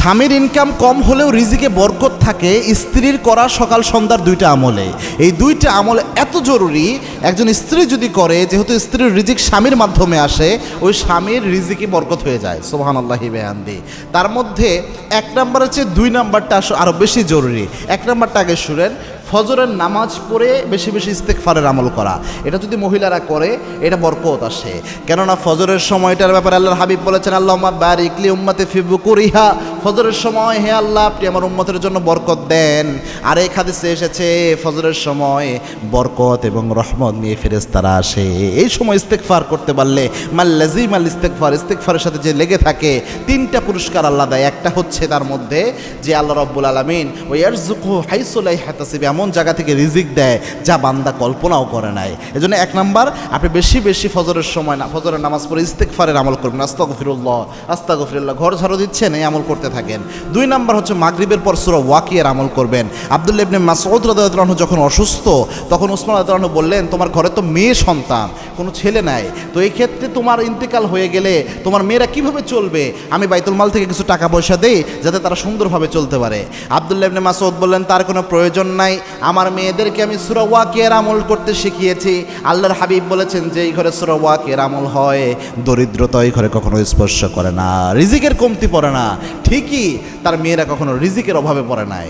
স্বামীর ইনকাম কম হলেও রিজিকে বরকত থাকে স্ত্রীর করা সকাল সন্ধ্যার দুইটা আমলে। এই দুইটা আমল এত জরুরি, একজন স্ত্রী যদি করে, যেহেতু স্ত্রীর রিজিক স্বামীর মাধ্যমে আসে, ওই স্বামীর রিজিকে বরকত হয়ে যায়। সুবহানাল্লাহি বিহামদি। তার মধ্যে এক নাম্বারের চেয়ে দুই নাম্বারটা আরও বেশি জরুরি। এক নাম্বারটা আগে শুনেন, ফজরের নামাজ পড়ে বেশি বেশি ইস্তেগফারের আমল করা। এটা যদি মহিলারা করে এটা বরকত আসে, কেননা ফজরের সময়টার ব্যাপারে আল্লাহর হাবিব বলেছেন, আল্লাহুম্মা বারিক লি উম্মতি ফি বুকুরিহা, ফজরের সময় হে আল্লাহ আপনি আমার উম্মতের জন্য বরকত দেন। আর এই হাদিসে এসেছে ফজরের সময় বরকত এবং রহমত নিয়ে ফেরেশতারা আসে। এই সময় ইস্তেগফার করতে পারলে মাল্লাজিম আল ইস্তেগফার, ইস্তেগফারের সাথে যে লেগে থাকে, তিনটা পুরস্কার আল্লাহ দেয়। একটা হচ্ছে তার মধ্যে যে আল্লাহ রাব্বুল আলামিন ওয়া ইয়ারযুকু হাইসু লা ইয়াহতাসিব, এমন জায়গা থেকে রিজিক দেয় যা বান্দা কল্পনাও করে নাই। এজন্য এক নাম্বার, আপনি বেশি বেশি ফজরের সময় না ফজরের নামাজ পড়ে ইস্তেগফারের আমল করবেন। আস্তাগফিরুল্লাহ আস্তাগফিরুল্লাহ, ঘর ঝাড়ু দিচ্ছেন এই আমল করতে থাকেন। দুই নাম্বার হচ্ছে মাগরিবের পর সূরা ওয়াকিয়ার আমল করবেন। আব্দুল্লাহ ইবনে মাসউদ রাদিয়াল্লাহু আনহু যখন অসুস্থ, তখন উসমান রাদিয়াল্লাহু আনহু বললেন, তোমার ঘরে তো মেয়ে সন্তান, কোনো ছেলে নাই, তো এই ক্ষেত্রে তোমার ইন্তেকাল হয়ে গেলে তোমার মেয়েরা কিভাবে চলবে? আমি বাইতুল মাল থেকে কিছু টাকা পয়সা দেই যাতে তারা সুন্দরভাবে চলতে পারে। আব্দুল্লাহ ইবনে মাসউদ বললেন, তার কোনো প্রয়োজন নাই, আমার মেয়েদেরকে আমি সূরা ওয়াকিয়ার আমল করতে শিখিয়েছি। আল্লাহর হাবিব বলেছেন যে এই ঘরে সূরা ওয়াকিয়ার আমল হয়, দরিদ্রতা এই ঘরে কখনো স্পর্শ করে না, রিজিকের কমতি পড়ে না। ঠিকই তার মেয়েরা কখনো রিজিকের অভাবে পড়ে নাই।